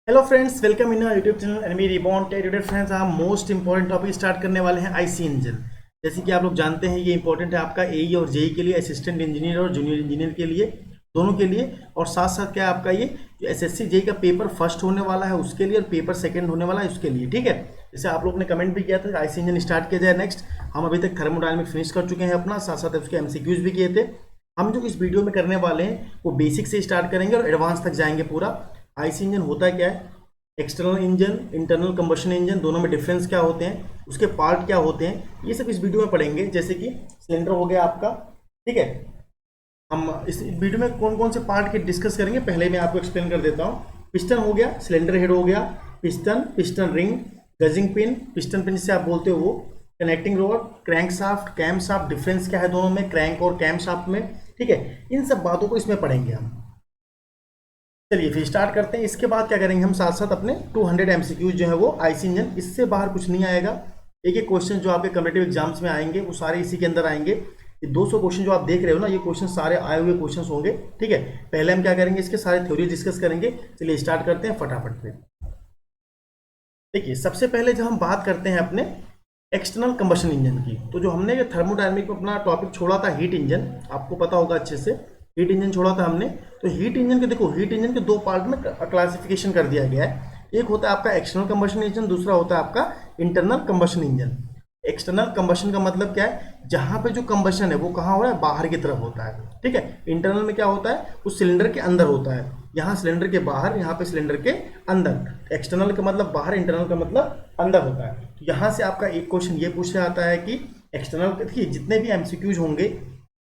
Hello friends, welcome in YouTube channel NV ribbon today friends. हम most important topic start करने वाले हैं IC engine. जैसे कि आप लोग जानते हैं ये इंपॉर्टेंट है आपका एई और जेई के लिए, असिस्टेंट इंजीनियर और जूनियर इंजीनियर के लिए, दोनों के लिए। और साथ साथ क्या है आपका ये जो एसएससी जेई का पेपर फर्स्ट होने वाला है उसके लिए और पेपर सेकंड होने वाला है उसके लिए, ठीक है। जैसे आप लोग ने कमेंट भी किया था आईसी इंजन स्टार्ट किया जाए नेक्स्ट। हम अभी तक थर्मोडायनामिक फिनिश कर चुके हैं अपना, साथ साथ उसके एमसीक्यूज भी किए थे। हम जो इस वीडियो में करने वाले हैं वो बेसिक से स्टार्ट करेंगे और एडवांस तक जाएंगे पूरा। आईसी इंजन होता है क्या है, external engine, internal combustion engine, दोनों में डिफरेंस क्या होते हैं, उसके पार्ट क्या होते हैं, ये सब इस वीडियो में पढ़ेंगे। जैसे कि सिलेंडर हो गया आपका, ठीक है। हम इस वीडियो में कौन कौन से पार्ट के डिस्कस करेंगे पहले मैं आपको एक्सप्लेन कर देता हूँ। पिस्टन हो गया, सिलेंडर हेड हो गया, piston, piston ring, gudgeon pin, piston pin जिसे आप बोलते हो वो, connecting rod, crank shaft, cam shaft, difference क्या है दोनों में, क्रैंक और कैम शाफ्ट में, ठीक है। इन सब बातों को इसमें पढ़ेंगे हम। चलिए फिर स्टार्ट करते हैं। इसके बाद क्या करेंगे हम, साथ साथ अपने 200 एमसीक्यूज जो है वो आईसी इंजन, इससे बाहर कुछ नहीं आएगा। एक एक क्वेश्चन जो आपके कम्पिटिटिव एग्जाम्स में आएंगे वो सारे इसी के अंदर आएंगे। ये 200 क्वेश्चन जो आप देख रहे हो ना, ये क्वेश्चन सारे आए हुए क्वेश्चन होंगे, ठीक है। पहले हम क्या करेंगे, इसके सारे थ्योरी डिस्कस करेंगे। चलिए स्टार्ट करते हैं फटाफट से। देखिए सबसे पहले जब हम बात करते हैं अपने एक्सटर्नल कंबशन इंजन की, तो जो हमने थर्मोडायनामिक में अपना टॉपिक छोड़ा था हीट इंजन, आपको पता होगा अच्छे से, हीट इंजन छोड़ा था हमने। तो हीट इंजन के देखो, हीट इंजन के दो पार्ट में क्लासिफिकेशन कर दिया गया है। एक होता है आपका एक्सटर्नल कंबशन इंजन, दूसरा होता है आपका internal combustion engine. External combustion का मतलब क्या है, जहां पे जो कंबशन है वो कहाँ हो रहा है, बाहर की तरफ होता है, ठीक है। इंटरनल में क्या होता है, उस सिलेंडर के अंदर होता है। यहाँ सिलेंडर के बाहर, यहाँ पे सिलेंडर के अंदर। एक्सटर्नल का मतलब बाहर, इंटरनल का मतलब अंदर होता है। तो यहाँ से आपका एक क्वेश्चन ये पूछ आता है कि एक्सटर्नल, देखिए जितने भी एमसीक्यूज होंगे,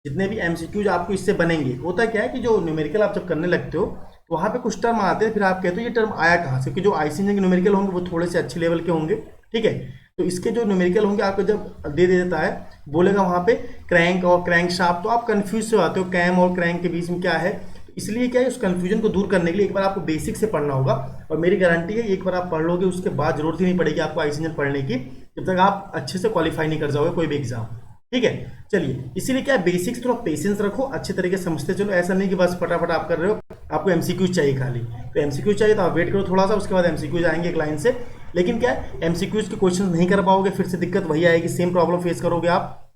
जितने भी एमसीक्यूज आपको इससे बनेंगे, होता क्या है कि जो न्यूमेरिकल आप जब करने लगते हो तो वहाँ पे कुछ टर्म आते हैं, फिर आप कहते हो ये टर्म आया कहाँ से, क्योंकि जो आईसी इंजन के न्यूमेरिकल होंगे वो थोड़े से अच्छे लेवल के होंगे, ठीक है। तो इसके जो न्यूमेरिकल होंगे आपको जब दे देता है, बोलेगा वहाँ पे क्रैंक और क्रैंक शाफ्ट, तो आप कंफ्यूज से आते हो कैम और क्रैंक के बीच में क्या है। तो इसलिए क्या है, उस कंफ्यूजन को दूर करने के लिए एक बार आपको बेसिक से पढ़ना होगा। और मेरी गारंटी है एक बार आप पढ़ लोगे उसके बाद जरूरत ही नहीं पड़ेगी आपको आईसी इंजन पढ़ने की, जब तक आप अच्छे से क्वालिफाई नहीं कर जाओगे कोई भी एग्जाम, ठीक है। चलिए इसीलिए क्या बेसिक्स, थोड़ा पेशेंस रखो, अच्छे तरीके से समझते चलो। ऐसा नहीं कि बस फटाफट आप कर रहे हो, आपको एमसीक्यू चाहिए खाली। तो एमसीक्यू चाहिए तो आप वेट करो थोड़ा सा, उसके बाद एमसीक्यूज आएंगे एक लाइन से। लेकिन क्या है, एमसीक्यूज के क्वेश्चन नहीं कर पाओगे, फिर से दिक्कत वही आएगी, सेम प्रॉब्लम फेस करोगे आप।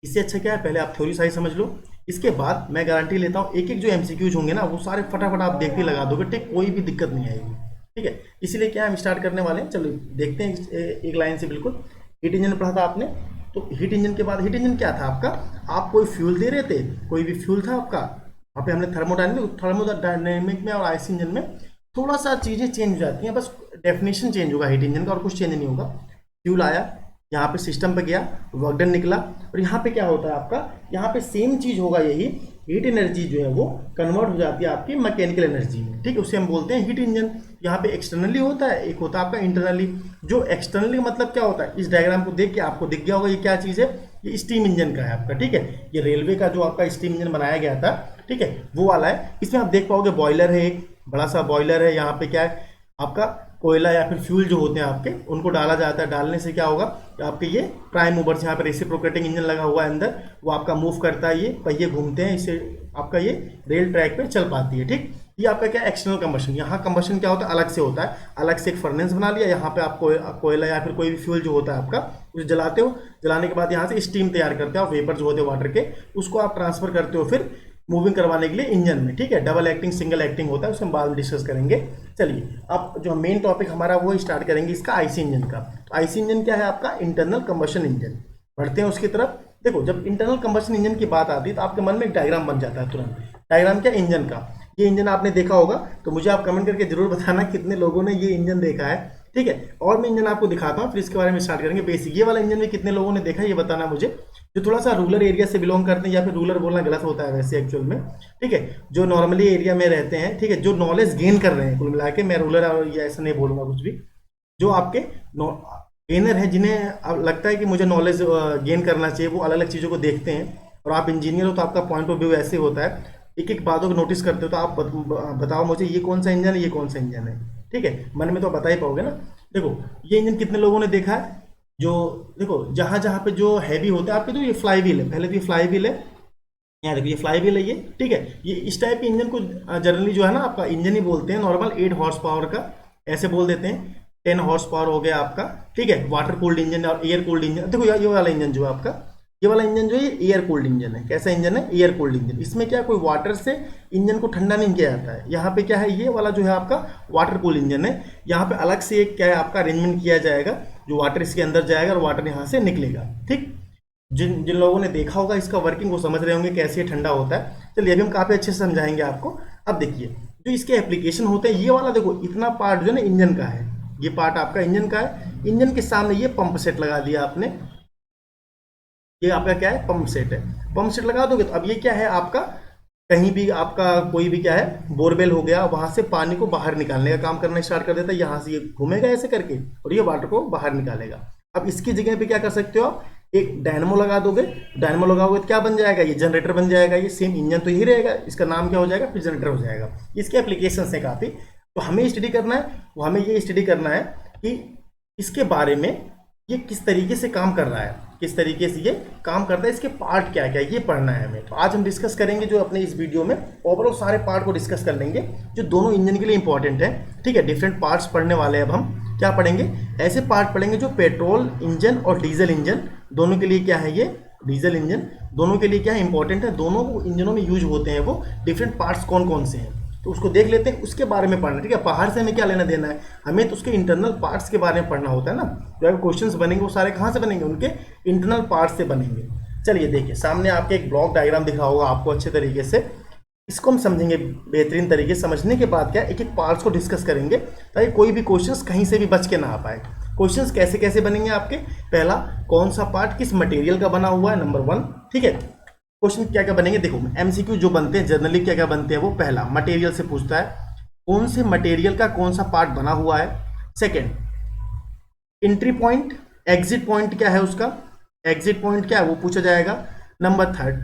इससे अच्छा क्या है, पहले आप थ्योरी सारी समझ लो, इसके बाद मैं गारंटी लेता हूँ एक एक जो एमसीक्यूज होंगे ना वो सारे फटाफट आप देखते लगा दोगे, ठीक, कोई भी दिक्कत नहीं आएगी, ठीक है। इसीलिए क्या हम स्टार्ट करने वाले हैं, चलो देखते हैं एक लाइन से। बिल्कुल हीट इंजन पढ़ा था आपने, तो हीट इंजन के बाद, हीट इंजन क्या था आपका, आप कोई फ्यूल दे रहे थे, कोई भी फ्यूल था आपका, वहाँ पे हमने थर्मोडायनेमिक में और आईसी इंजन में थोड़ा सा चीज़ें चेंज हो जाती हैं, बस डेफिनेशन चेंज होगा हीट इंजन का, और कुछ चेंज नहीं होगा। फ्यूल आया, यहाँ पे सिस्टम पे गया, वर्क डन निकला, और यहाँ पे क्या होता है आपका, यहाँ पे सेम चीज होगा, यही हीट एनर्जी जो है वो कन्वर्ट हो जाती है आपकी मैकेनिकल एनर्जी में, ठीक है। उसे हम बोलते हैं हीट इंजन। यहाँ पे एक्सटर्नली होता है, एक होता है आपका इंटरनली। जो एक्सटर्नली मतलब क्या होता है, इस डायग्राम को देख के आपको दिख गया होगा ये क्या चीज है, ये स्टीम इंजन का है आपका, ठीक है। ये रेलवे का जो आपका स्टीम इंजन बनाया गया था, ठीक है, वो वाला है। इसमें आप देख पाओगे बॉयलर है, एक बड़ा सा बॉयलर है। यहाँ पे क्या है आपका, कोयला या फिर फ्यूल जो होते हैं आपके, उनको डाला जाता है। डालने से क्या होगा, आपके ये प्राइम मूवर्स, यहाँ पे रेसिप्रोकेटिंग इंजन लगा हुआ है अंदर, वो आपका मूव करता है, ये पहिए घूमते हैं, इससे आपका ये रेल ट्रैक पे चल पाती है, ठीक। ये आपका क्या, एक्सटर्नल कंबशन। यहाँ कंबशन क्या होता है, अलग से होता है, अलग से एक फर्नेस बना लिया, यहाँ पे आप कोयला या फिर कोई भी फ्यूल जो होता है आपका, उसे जलाते हो, जलाने के बाद यहाँ से स्टीम तैयार करते हो, वेपर जो होते हैं वाटर के, उसको आप ट्रांसफर करते हो फिर मूविंग करवाने के लिए इंजन में, ठीक है। डबल एक्टिंग, सिंगल एक्टिंग होता है, उसे हम बाद में डिस्कस करेंगे। चलिए अब जो मेन टॉपिक हमारा वो स्टार्ट करेंगे इसका, आईसी इंजन का। तो आईसी इंजन क्या है आपका, इंटरनल कंबशन इंजन। बढ़ते हैं उसकी तरफ। देखो जब इंटरनल कंबशन इंजन की बात आती है तो आपके मन में एक डायग्राम बन जाता है तुरंत। डायग्राम क्या, इंजन का। ये इंजन आपने देखा होगा, तो मुझे आप कमेंट करके जरूर बताना कितने लोगों ने ये इंजन देखा है, ठीक है। और मैं इंजन आपको दिखाता हूँ, फिर इसके बारे में स्टार्ट करेंगे बेसिक। ये वाला इंजन में कितने लोगों ने देखा है ये बताना मुझे, जो थोड़ा सा रूरल एरिया से बिलोंग करते हैं, या फिर रूरल बोलना गलत होता है वैसे एक्चुअल में, ठीक है, जो नॉर्मली एरिया में रहते हैं, ठीक है, जो नॉलेज गेन कर रहे हैं कुल मिला के, मैं रूरल और ये ऐसा नहीं बोलूंगा कुछ भी, जो आपके गेनर है, जिन्हें अब लगता है कि मुझे नॉलेज गेन करना चाहिए, वो अलग अलग चीज़ों को देखते हैं। और आप इंजीनियर हो तो आपका पॉइंट ऑफ व्यू ऐसे होता है, एक एक बातों को नोटिस करते हो, तो आप बताओ मुझे ये कौन सा इंजन है, ये कौन सा इंजन है, ठीक है। मन में तो बता ही पाओगे ना। देखो ये इंजन कितने लोगों ने देखा है, जो देखो जहां जहां पे जो हैवी होता है आपके, तो ये फ्लाई व्हील है, पहले तो ये फ्लाई व्हील है, यहाँ देखो ये फ्लाई व्हील है ये, ठीक है। ये इस टाइप के इंजन को जनरली जो है ना आपका इंजन ही बोलते हैं, नॉर्मल 8 हॉर्स पावर का ऐसे बोल देते हैं। 10 हॉर्स पावर हो गया आपका, ठीक है। वाटर कूल्ड इंजन और एयर कूल्ड इंजन। देखो ये वाला इंजन जो है आपका, ये वाला इंजन जो है एयर कूल्ड इंजन है। कैसा इंजन है? Air cooled engine. इसमें क्या कोई वाटर से इंजन को ठंडा नहीं किया जाता है। यहाँ पे क्या है, ये वाला जो है आपका वाटर कूल इंजन है। यहाँ पे अलग से एक क्या है आपका अरेंजमेंट किया जाएगा, जो वाटर इसके अंदर जाएगा और वाटर यहाँ से निकलेगा, ठीक। जिन जिन लोगों ने देखा होगा इसका वर्किंग वो समझ रहे होंगे कैसे ये ठंडा होता है। चलिए अभी हम काफ़ी अच्छे से समझाएंगे आपको। अब देखिए जो इसके एप्लीकेशन होते हैं, ये वाला देखो इतना पार्ट जो है ना इंजन का है, ये पार्ट आपका इंजन का है। इंजन के सामने ये पंप सेट लगा दिया आपने, ये आपका क्या है, पंप सेट है। पंप सेट लगा दोगे तो अब ये क्या है आपका, कहीं भी आपका कोई भी क्या है बोरवेल हो गया, वहां से पानी को बाहर निकालने का काम करना स्टार्ट कर देता है। यहाँ से ये घूमेगा ऐसे करके और ये वाटर को बाहर निकालेगा। अब इसकी जगह पे क्या कर सकते हो आप, एक डायनमो लगा दोगे। डायनमो लगाओगे तो क्या बन जाएगा, ये जनरेटर बन जाएगा। ये सेम इंजन तो यही रहेगा, इसका नाम क्या हो जाएगा, फिर जनरेटर हो जाएगा। इसके एप्लीकेशन है काफ़ी, तो हमें स्टडी करना है, वो हमें ये स्टडी करना है कि इसके बारे में ये किस तरीके से काम कर रहा है, किस तरीके से ये काम करता है, इसके पार्ट क्या क्या, ये पढ़ना है हमें। तो आज हम डिस्कस करेंगे जो अपने इस वीडियो में ओवरऑल सारे पार्ट को डिस्कस कर लेंगे जो दोनों इंजन के लिए इंपॉर्टेंट है, ठीक है। डिफरेंट पार्ट्स पढ़ने वाले हैं। अब हम क्या पढ़ेंगे, ऐसे पार्ट पढ़ेंगे जो पेट्रोल इंजन और डीजल इंजन दोनों के लिए क्या है, ये डीजल इंजन दोनों के लिए क्या है इंपॉर्टेंट है, दोनों इंजनों में यूज होते हैं वो डिफरेंट पार्ट्स कौन कौन से हैं, तो उसको देख लेते हैं, उसके बारे में पढ़ना, ठीक है। बाहर से हमें क्या लेना देना है, हमें तो उसके इंटरनल पार्ट्स के बारे में पढ़ना होता है ना। जो अगर क्वेश्चंस बनेंगे वो सारे कहाँ से बनेंगे, उनके इंटरनल पार्ट्स से बनेंगे। चलिए देखिए सामने आपके एक ब्लॉक डायग्राम दिखा होगा आपको अच्छे तरीके से, इसको हम समझेंगे बेहतरीन तरीके से। समझने के बाद क्या एक एक पार्ट्स को डिस्कस करेंगे ताकि कोई भी क्वेश्चंस कहीं से भी बच के ना आ पाए। क्वेश्चंस कैसे कैसे बनेंगे आपके, पहला कौन सा पार्ट किस मटेरियल का बना हुआ है, नंबर 1, ठीक है। क्वेश्चन क्या क्या बनेंगे, देखो एमसीक्यू जो बनते हैं जनरली क्या क्या बनते हैं, वो पहला मटेरियल से पूछता है, कौन से मटेरियल का कौन सा पार्ट बना हुआ है। Second, entry point, exit point क्या है उसका, एग्जिट पॉइंट क्या है वो पूछा जाएगा। नंबर 3,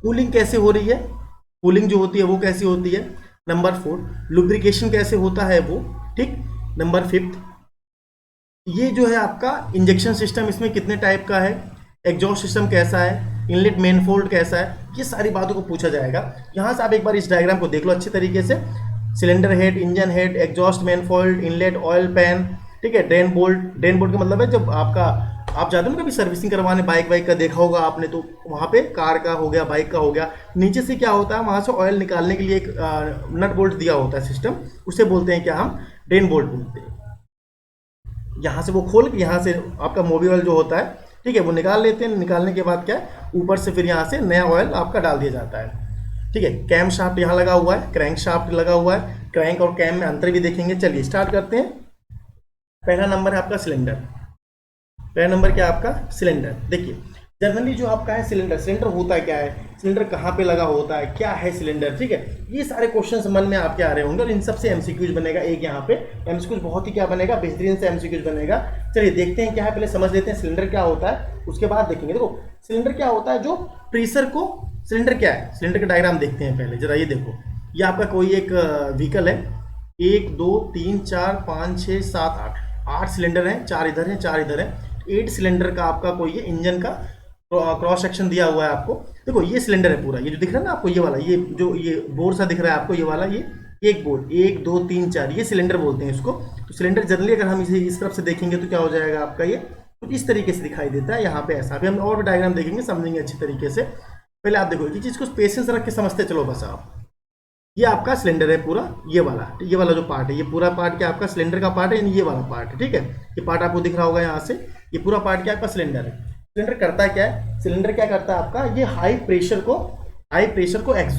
कूलिंग कैसे हो रही है, कूलिंग जो होती है वो कैसी होती है। नंबर 4, लुब्रिकेशन कैसे होता है वो, ठीक। नंबर 5, ये जो है आपका इंजेक्शन सिस्टम इसमें कितने टाइप का है, एग्जॉस्ट सिस्टम कैसा है, इनलेट मेनफोल्ड कैसा है, ये सारी बातों को पूछा जाएगा। यहाँ से आप एक बार इस डायग्राम को देख लो अच्छे तरीके से, cylinder head, engine head, exhaust manifold, inlet oil pan, ठीक है। ड्रेन बोल्ट, ड्रेन बोल्ट का मतलब है जब आपका आप जाते हो ना कभी सर्विसिंग करवाने, बाइक वाइक का देखा होगा आपने, तो वहाँ पे कार का हो गया, बाइक का हो गया, नीचे से क्या होता है वहाँ से ऑयल निकालने के लिए एक नट बोल्ट दिया होता है सिस्टम, उसे बोलते हैं क्या हम, ड्रेन बोल्ट बोलते हैं। यहाँ से वो खोल के यहाँ से आपका मोबिल ऑयल जो होता है, ठीक है, वो निकाल लेते हैं। निकालने के बाद क्या है ऊपर से फिर यहाँ से नया ऑयल आपका डाल दिया जाता है, ठीक है। कैम शाफ्ट यहाँ लगा हुआ है, क्रैंक शाफ्ट लगा हुआ है, क्रैंक और कैम में अंतर भी देखेंगे। चलिए स्टार्ट करते हैं। पहला नंबर है आपका सिलेंडर, पहला नंबर क्या आपका सिलेंडर। देखिए जनरली जो आपका है सिलेंडर, सिलेंडर होता क्या है, सिलेंडर कहाँ पे लगा होता है, क्या है सिलेंडर, ठीक है। ये सारे क्वेश्चंस मन में आपके आ रहे होंगे और इन सब से एमसीक्यूज बनेगा। एक यहाँ पे एमसीक्यूज बहुत ही क्या बनेगा, बेहतरीन से एमसीक्यूज बनेगा। चलिए देखते हैं क्या है, पहले समझ लेते हैं सिलेंडर क्या होता है, उसके बाद देखेंगे। देखो सिलेंडर क्या होता है, जो प्रेशर को, सिलेंडर क्या है, सिलेंडर का डायग्राम देखते हैं पहले जरा। ये देखो ये आपका कोई एक व्हीकल है, 1 2 3 4 5 6 7 8 सिलेंडर हैं, 4 इधर हैं 4 इधर हैं, 8 सिलेंडर का आपका कोई ये इंजन का क्रॉस सेक्शन दिया हुआ है आपको। देखो ये सिलेंडर है पूरा, ये जो दिख रहा है ना आपको, ये वाला, ये जो ये बोर सा दिख रहा है आपको, ये वाला, ये एक बोर, 1 2 3 4, ये सिलेंडर बोलते हैं इसको। तो सिलेंडर जनरली अगर हम इसे इस तरफ से देखेंगे तो क्या हो जाएगा आपका, ये कुछ इस तरीके से दिखाई देता है। यहाँ पे ऐसा, अभी हम और डायग्राम देखेंगे, समझेंगे अच्छी तरीके से। पहले आप देखो ये चीज़ को पेशेंस रख के समझते चलो बस आप। ये आपका सिलेंडर है पूरा, ये वाला जो पार्ट है, ये पूरा पार्ट क्या आपका सिलेंडर का पार्ट है, यानी ये वाला पार्ट है, ठीक है। ये पार्ट आपको दिख रहा होगा यहाँ से, ये पूरा पार्ट क्या आपका सिलेंडर है। सिलेंडर करता क्या है, सिलेंडर क्या करता है आपका, ये हाई प्रेशर को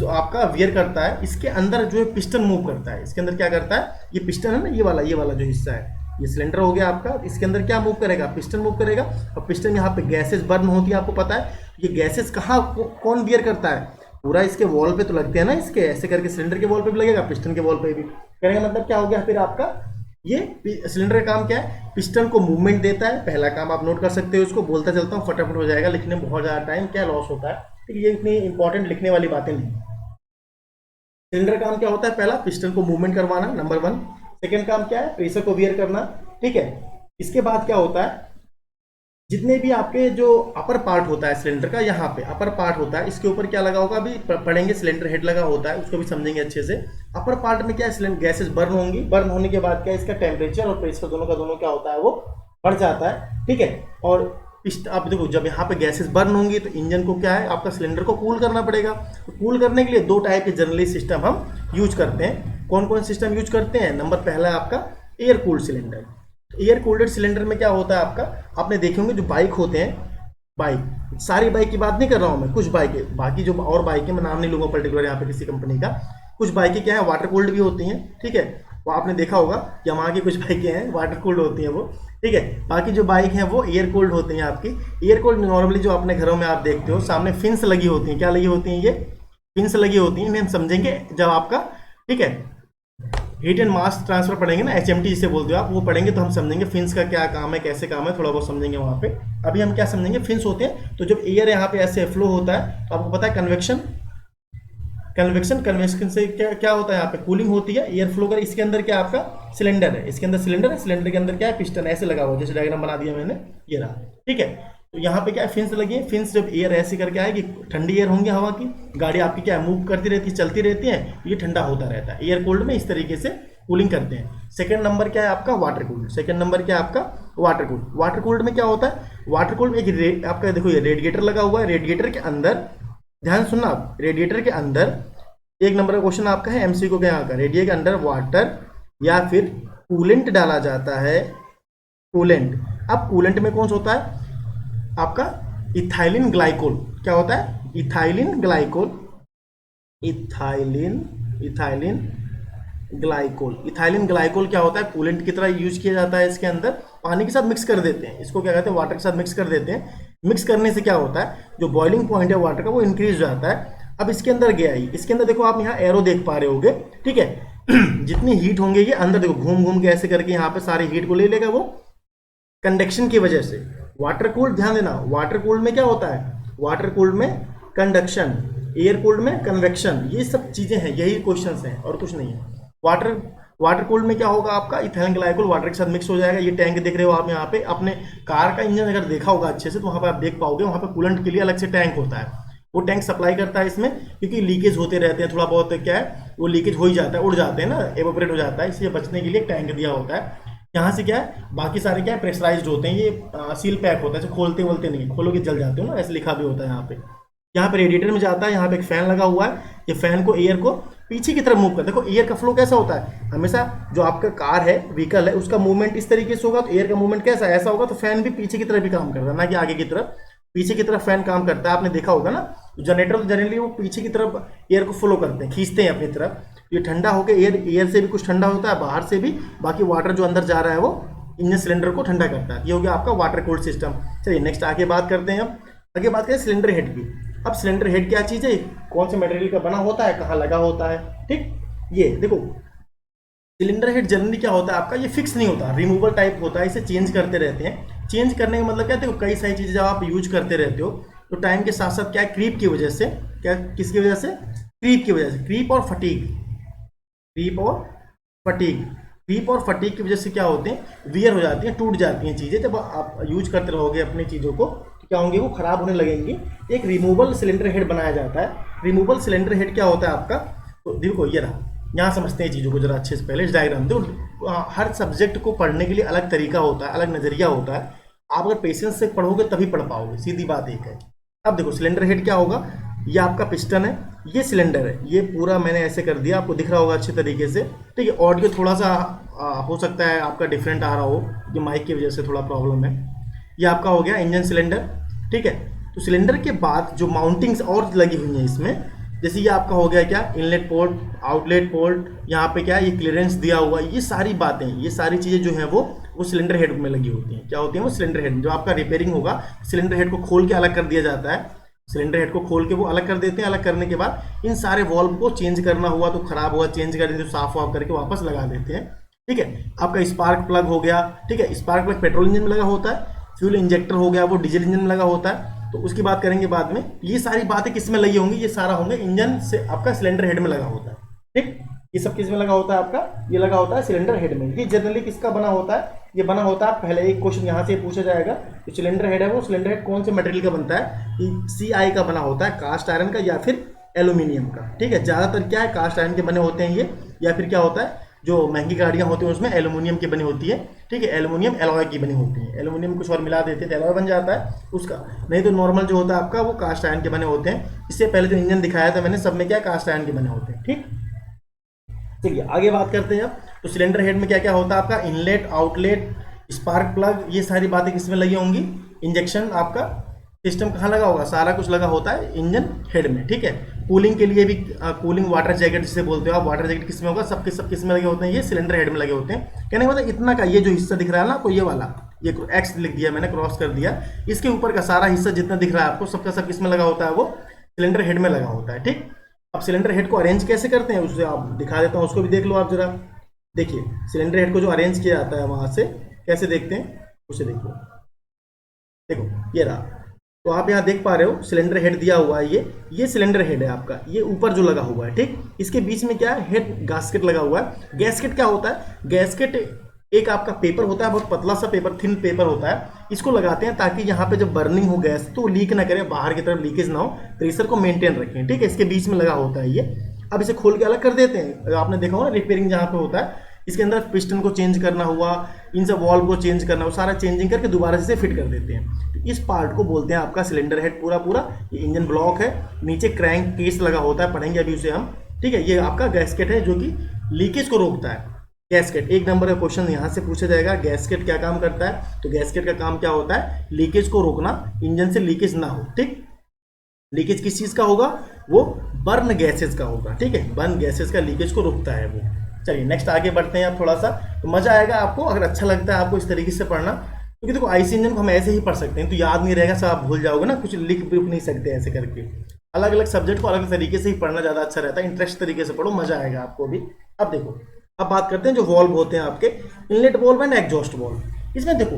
आपका वियर करता है। इसके अंदर जो है पिस्टन मूव करता है, इसके अंदर क्या करता है, ये पिस्टन है ना, ये वाला जो हिस्सा है, ये सिलेंडर हो गया आपका। इसके अंदर क्या मूव करेगा, पिस्टन मूव करेगा। और पिस्टन यहाँ पे गैसेस बर्न होती है, आपको पता है। ये गैसेस कहाँ कौन वियर करता है, पूरा इसके वॉल पे तो लगते हैं ना, इसके ऐसे करके सिलेंडर के वॉल पे भी लगेगा, पिस्टन के वॉल पे भी करेगा। मतलब क्या हो गया फिर आपका, ये सिलेंडर का काम क्या है, पिस्टन को मूवमेंट देता है। पहला काम आप नोट कर सकते हो, इसको बोलता चलता हूँ फटाफट हो जाएगा, लिखने में बहुत ज़्यादा टाइम क्या लॉस होता है, ठीक है। ये इतनी इंपॉर्टेंट लिखने वाली बातें नहीं। सिलेंडर काम क्या होता है, पहला पिस्टन को मूवमेंट करवाना, नंबर 1। सेकेंड काम क्या है, प्रेशर को वियर करना, ठीक है। इसके बाद क्या होता है, जितने भी आपके जो अपर पार्ट होता है सिलेंडर का, यहाँ पे अपर पार्ट होता है, इसके ऊपर क्या लगा होगा अभी पढ़ेंगे, सिलेंडर हेड लगा होता है, उसको भी समझेंगे अच्छे से। अपर पार्ट में क्या है, सिलेंडर गैसेस बर्न होंगी, बर्न होने के बाद क्या है, इसका टेम्परेचर और प्रेशर दोनों का दोनों क्या होता है, वो बढ़ जाता है, ठीक है। और आप देखो जब यहाँ पे गैसेस बर्न होंगी तो इंजन को क्या है, आपका सिलेंडर को कूल करना पड़ेगा। तो कूल करने के लिए दो टाइप के जनरली सिस्टम हम यूज करते हैं। कौन कौन सिस्टम यूज करते हैं? नंबर पहला है आपका air cooled cylinder. Air cooled cylinder में क्या होता है आपका, आपने देखे होंगे जो बाइक होते हैं, बाइक, सारी बाइक की बात नहीं कर रहा हूँ मैं, कुछ बाइकें, बाकी जो और बाइकें मैं नाम नहीं लूंगा पर्टिकुलर यहाँ पे किसी कंपनी का, कुछ बाइकें क्या है वाटर कूल्ड भी होती हैं, ठीक है। वो आपने देखा होगा यामाहा की कुछ बाइकें हैं वाटर कूल्ड होती हैं वो, ठीक है। बाकी जो बाइक हैं वो एयर कूल्ड होती हैं आपकी। एयर कूल्ड नॉर्मली जो अपने घरों में आप देखते हो सामने फिन्स लगी होती हैं, क्या लगी होती हैं, ये फिन्स लगी होती हैं, इन्हें हम समझेंगे जब आपका, ठीक है, हीट एंड मास ट्रांसफर पढ़ेंगे ना, एचएमटी जिसे बोलते हो आप, वो पढ़ेंगे तो हम समझेंगे फिन्स का क्या काम है, कैसे काम है, थोड़ा बहुत समझेंगे वहाँ पे। अभी हम क्या समझेंगे, फिन्स होते हैं तो जब एयर यहाँ पे ऐसे फ्लो होता है तो आपको पता है कन्वेक्शन, कन्वेक्शन से क्या क्या होता है, यहाँ पे कूलिंग होती है, एयर फ्लो कर, इसके अंदर क्या आपका सिलेंडर है, इसके अंदर सिलेंडर है, सिलेंडर के अंदर क्या है, पिस्टन ऐसे लगा हुआ, जैसे डायग्राम बना दिया मैंने, ये रहा, ठीक है। तो यहाँ पे क्या है, फिन्स लगी है, फिन्स जब एयर ऐसे करके आएगी, ठंडी एयर होंगी हवा की, गाड़ी आपकी क्या है मूव करती रहती है, चलती रहती है, ये ठंडा होता रहता है। एयर कोल्ड में इस तरीके से कूलिंग करते हैं। सेकंड नंबर क्या है आपका, वाटर कूल्ड। सेकंड नंबर क्या है आपका, वाटर कूल्ड। वाटर कूल्ड में क्या होता है, वाटर कूल्ड में एक आपका देखो ये रेडिएटर लगा हुआ है, रेडिएटर के अंदर, ध्यान सुनना आप, रेडिएटर के अंदर एक नंबर का क्वेश्चन आपका है एमसीक्यू के यहाँ का, रेडिएटर के अंदर वाटर या फिर कूलेंट डाला जाता है, कूलेंट। अब कूलेंट में कौन सा होता है आपका, इथाइलिन ग्लाइकोल। क्या होता है, ethylene glycol, ethylene glycol. Ethylene glycol क्या होता है, कूलेंट की तरह यूज किया जाता है, इसके अंदर पानी के साथ मिक्स कर देते हैं, इसको क्या कहते हैं, वाटर के साथ मिक्स कर देते हैं। मिक्स करने से क्या होता है, जो बॉइलिंग पॉइंट है वाटर का वो इंक्रीज हो जाता है। अब इसके अंदर गया ही, इसके अंदर देखो आप यहाँ एरो देख पा रहे होगे, ठीक है। जितनी हीट होंगे ये अंदर देखो घूम घूम के ऐसे करके यहाँ पे सारी हीट को ले लेगा वो, कंडक्शन की वजह से। वाटर कूल्ड, ध्यान देना, वाटर कूल्ड में क्या होता है, वाटर कूल्ड में कंडक्शन, एयर कूल्ड में कन्वेक्शन, ये सब चीजें हैं, यही क्वेश्चंस हैं और कुछ नहीं है। वाटर कूल्ड में क्या होगा आपका, इथाइलिन ग्लाइकोल वाटर के साथ मिक्स हो जाएगा। ये टैंक देख रहे हो आप यहाँ पे, अपने कार का इंजन अगर देखा होगा अच्छे से तो वहाँ पे आप देख पाओगे, वहाँ पे कूलेंट के लिए अलग से टैंक होता है, वो टैंक सप्लाई करता है इसमें, क्योंकि लीकेज होते रहते हैं थोड़ा बहुत, क्या है वो लीकेज हो ही जाता है, उड़ जाते हैं ना, एवोपरेट हो जाता है, इसलिए बचने के लिए टैंक दिया होता है। यहाँ से क्या है, बाकी सारे क्या है प्रेशराइज्ड होते हैं, ये सील पैक होता है, जो खोलते बोलते नहीं, खोलोगे जल जाते हो ना, ऐसे लिखा भी होता है यहाँ पे। यहाँ पे रेडिएटर में जाता है, यहाँ पे एक फैन लगा हुआ है, ये फैन को एयर को पीछे की तरफ मूव कर, देखो एयर का फ्लो कैसा होता है, हमेशा जो आपका कार है, व्हीकल है, उसका मूवमेंट इस तरीके से होगा, तो एयर का मूवमेंट कैसा ऐसा होगा, तो फैन भी पीछे की तरफ भी काम करता है, ना कि आगे की तरफ, पीछे की तरफ फैन काम करता है। आपने देखा होगा ना, जनरेटर तो जनरली वो पीछे की तरफ एयर को फ्लो करते हैं, खींचते हैं अपनी तरफ, ये ठंडा होकर एयर से भी कुछ ठंडा होता है, बाहर से भी, बाकी वाटर जो अंदर जा रहा है वो इंजन सिलेंडर को ठंडा करता है। ये हो गया आपका वाटर कूल्ड सिस्टम। चलिए नेक्स्ट आगे बात करते हैं, अब आगे बात करें सिलेंडर हेड की। अब सिलेंडर हेड क्या चीज़ है, कौन से मटेरियल का बना होता है, कहाँ लगा होता है, ठीक। ये देखो सिलेंडर हेड जनरली क्या होता है आपका, ये फिक्स नहीं होता, रिमूवल टाइप होता है, इसे चेंज करते रहते हैं। चेंज करने का मतलब क्या है, देखो कई सारी चीज़ें जब आप यूज करते रहते हो तो टाइम के साथ साथ क्या है, क्रीप की वजह से, क्या किसकी वजह से, क्रीप की वजह से, क्रीप और फटीग, क्रीप और फटीग, क्रीप और फटीग की वजह से क्या होते हैं, वियर हो जाती हैं, टूट जाती हैं चीज़ें। जब आप यूज करते रहोगे अपनी चीज़ों को तो क्या होंगे, वो खराब होने लगेंगी। एक रिमूवल सिलेंडर हेड बनाया जाता है। रिमूवल सिलेंडर हेड क्या होता है आपका, तो देखो ये रहा, यहाँ समझते हैं चीज़ों को जरा अच्छे से, पहले इस डायग्राम दो। हर सब्जेक्ट को पढ़ने के लिए अलग तरीका होता है, अलग नज़रिया होता है, आप अगर पेशेंस से पढ़ोगे तभी पढ़ पाओगे, सीधी बात एक है। अब देखो सिलेंडर हेड क्या होगा, ये आपका पिस्टन है, ये सिलेंडर है, ये पूरा मैंने ऐसे कर दिया, आपको दिख रहा होगा अच्छे तरीके से, ठीक है। ऑडियो थोड़ा सा हो सकता है आपका डिफरेंट आ रहा हो, ये माइक की वजह से थोड़ा प्रॉब्लम है। ये आपका हो गया इंजन सिलेंडर, ठीक है। तो सिलेंडर के बाद जो माउंटिंग्स और लगी हुई हैं इसमें, जैसे ये आपका हो गया क्या, इनलेट पोर्ट, आउटलेट पोर्ट, यहाँ पे क्या है, ये क्लियरेंस दिया हुआ, ये सारी बातें, ये सारी चीज़ें जो हैं वो सिलेंडर हेड में लगी होती हैं। क्या होती हैं वो, सिलेंडर हेड। जो आपका रिपेयरिंग होगा, सिलेंडर हेड को खोल के अलग कर दिया जाता है, सिलेंडर हेड को खोल के वो अलग कर देते हैं। अलग करने के बाद इन सारे वॉल्व को चेंज करना हुआ तो खराब हुआ चेंज कर देते, साफ वाफ करके वापस लगा देते हैं, ठीक है। आपका स्पार्क प्लग हो गया, ठीक है, स्पार्क प्लग पेट्रोल इंजन में लगा होता है। फ्यूल इंजेक्टर हो गया, वो डीजल इंजन में लगा होता है, तो उसकी बात करेंगे बाद में। ये सारी बातें किस में लगी होंगी, ये सारा होंगे इंजन से आपका सिलेंडर हेड में लगा होता है, ठीक। ये सब किस में लगा होता है आपका, ये लगा होता है सिलेंडर हेड में। ये जनरली किसका बना होता है, ये बना होता है, पहले एक क्वेश्चन यहाँ से पूछा जाएगा, जो सिलेंडर हेड है वो सिलेंडर हेड कौन से मटेरियल का बनता है, CI का बना होता है, कास्ट आयरन का या फिर एल्यूमिनियम का। ठीक है, ज़्यादातर क्या है कास्ट आयरन के बने होते हैं ये, या फिर क्या होता है जो महंगी गाड़ियाँ होती हैं उसमें एल्यूमिनियम की बनी होती है। ठीक है, एल्यूमिनियम एलॉय की बनी होती है, एल्यूमिनियम कुछ और मिला देते हैं तो एलॉय बन जाता है उसका, नहीं तो नॉर्मल जो होता है आपका वो कास्ट आयरन के बने होते हैं। इससे पहले जो इंजन दिखाया था मैंने सब में क्या कास्ट आयरन के बने होते हैं। ठीक, चलिए आगे बात करते हैं अब। तो सिलेंडर हेड में क्या क्या होता है आपका, इनलेट, आउटलेट, स्पार्क प्लग, ये सारी बातें किसमें लगी होंगी, इंजेक्शन आपका सिस्टम कहाँ लगा होगा, सारा कुछ लगा होता है इंजन हेड में। ठीक है, कूलिंग के लिए भी कूलिंग वाटर जैकेट जिसे बोलते हो आप, वाटर जैकेट किसमें होगा, सब किस में लगे होते हैं, ये सिलेंडर हेड में लगे होते हैं। कहने का मतलब इतना का ये जो हिस्सा दिख रहा है ना आपको, ये वाला, ये एक्स लिख दिया मैंने, क्रॉस कर दिया, इसके ऊपर का सारा हिस्सा जितना दिख रहा है आपको सबका सब किसमें लगा होता है, वो सिलेंडर हेड में लगा होता है। ठीक, अब सिलेंडर हेड को अरेंज कैसे करते हैं उसे आप दिखा देता हूँ, उसको भी देख लो आप जरा। देखिए सिलेंडर हेड को जो अरेंज किया जाता है वहां से कैसे देखते हैं उसे देखो, देखो ये रहा। तो आप यहाँ देख पा रहे हो सिलेंडर हेड दिया हुआ है, ये सिलेंडर हेड है आपका, ये ऊपर जो लगा हुआ है। ठीक, इसके बीच में क्या है, हेड गैस्केट लगा हुआ है। गैस्केट क्या होता है, गैस्केट एक आपका पेपर होता है, बहुत पतला सा पेपर, थिन पेपर होता है, इसको लगाते हैं ताकि यहाँ पे जब बर्निंग हो गैस तो लीक ना करे, बाहर की तरफ लीकेज ना हो, प्रेशर को मेंटेन रखें। ठीक है, इसके बीच में लगा होता है ये। अब इसे खोल के अलग कर देते हैं, आपने देखा होगा रिपेयरिंग जहाँ पे होता है, इसके अंदर पिस्टन को चेंज करना हुआ, इन सब वॉल्व को चेंज करना हुआ, सारा चेंजिंग करके दोबारा से फिट कर देते हैं। तो इस पार्ट को बोलते हैं आपका सिलेंडर हेड पूरा पूरा। ये इंजन ब्लॉक है, नीचे क्रैंक केस लगा होता है, पढ़ेंगे अभी उसे हम। ठीक है, ये आपका गैस्केट है जो कि लीकेज को रोकता है। गैस्केट एक नंबर का क्वेश्चन यहाँ से पूछा जाएगा, गैस्केट क्या काम करता है, तो गैस्केट का काम क्या होता है, लीकेज को रोकना, इंजन से लीकेज ना हो। ठीक, लीकेज किस चीज का होगा, वो बर्न गैसेस का होगा। ठीक है, बर्न गैसेस का लीकेज को रोकता है वो। चलिए नेक्स्ट आगे बढ़ते हैं अब थोड़ा सा, तो मजा आएगा आपको अगर अच्छा लगता है आपको इस तरीके से पढ़ना, क्योंकि देखो आईसी इंजन को हम ऐसे ही पढ़ सकते हैं तो याद नहीं रहेगा, सब आप भूल जाओगे ना, कुछ लिख भी नहीं सकते ऐसे करके। अलग अलग सब्जेक्ट को अलग तरीके से ही पढ़ना ज्यादा अच्छा रहता है, इंटरेस्ट तरीके से पढ़ो, मजा आएगा आपको भी। अब देखो, अब बात करते हैं जो वॉल्व होते हैं आपके, inlet valve and exhaust valve. इसमें देखो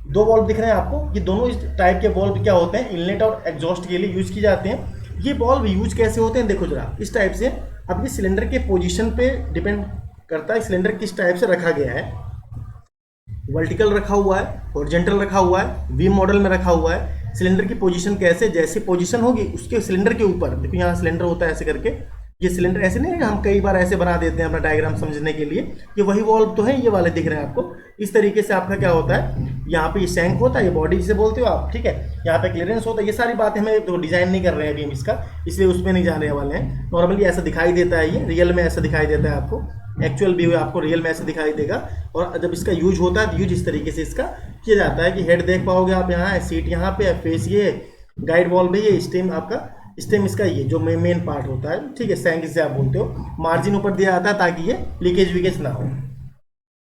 दो वॉल्व दिख रहे हैं आपको, ये दोनों इस टाइप के वॉल्व क्या होते हैं, इनलेट और एग्जॉस्ट के लिए यूज किए जाते हैं। ये वॉल्व यूज कैसे होते हैं, देखो जरा इस टाइप से। अब ये सिलेंडर के पोजीशन पे डिपेंड करता है, सिलेंडर किस टाइप से रखा गया है, वर्टिकल रखा हुआ है, हॉरिजॉन्टल रखा हुआ है, वी मॉडल में रखा हुआ है। सिलेंडर की पोजीशन कैसे, जैसी पोजीशन होगी उसके सिलेंडर के ऊपर, देखो यहाँ सिलेंडर होता है ऐसे करके, ये सिलेंडर ऐसे नहीं है, हम कई बार ऐसे बना देते हैं अपना डायग्राम समझने के लिए, ये वही वॉल्व तो है, ये वाले दिख रहे हैं आपको। इस तरीके से आपका क्या होता है, यहाँ पे ये शैंक होता है, ये बॉडी जिसे बोलते हो आप। ठीक है, यहाँ पे क्लियरेंस होता है, ये सारी बातें हमें तो डिजाइन नहीं कर रहे हैं अभी हम इसका, इसलिए उसमें नहीं जाने वाले हैं। नॉर्मली ऐसा दिखाई देता है, ये रियल में ऐसा दिखाई देता है आपको, एक्चुअल व्यू आपको रियल में ऐसे दिखाई देगा। और जब इसका यूज होता है तो यूज इस तरीके से इसका किया जाता है कि हेड देख पाओगे आप, यहाँ है सीट, यहाँ पे फेस, ये गाइड वॉल्व है, ये स्टेम आपका, स्टेम इसका ये जो मेन पार्ट होता है। ठीक है, सैंक जिसे आप बोलते हो, मार्जिन ऊपर दिया जाता है ताकि ये लीकेज वीकेज ना हो।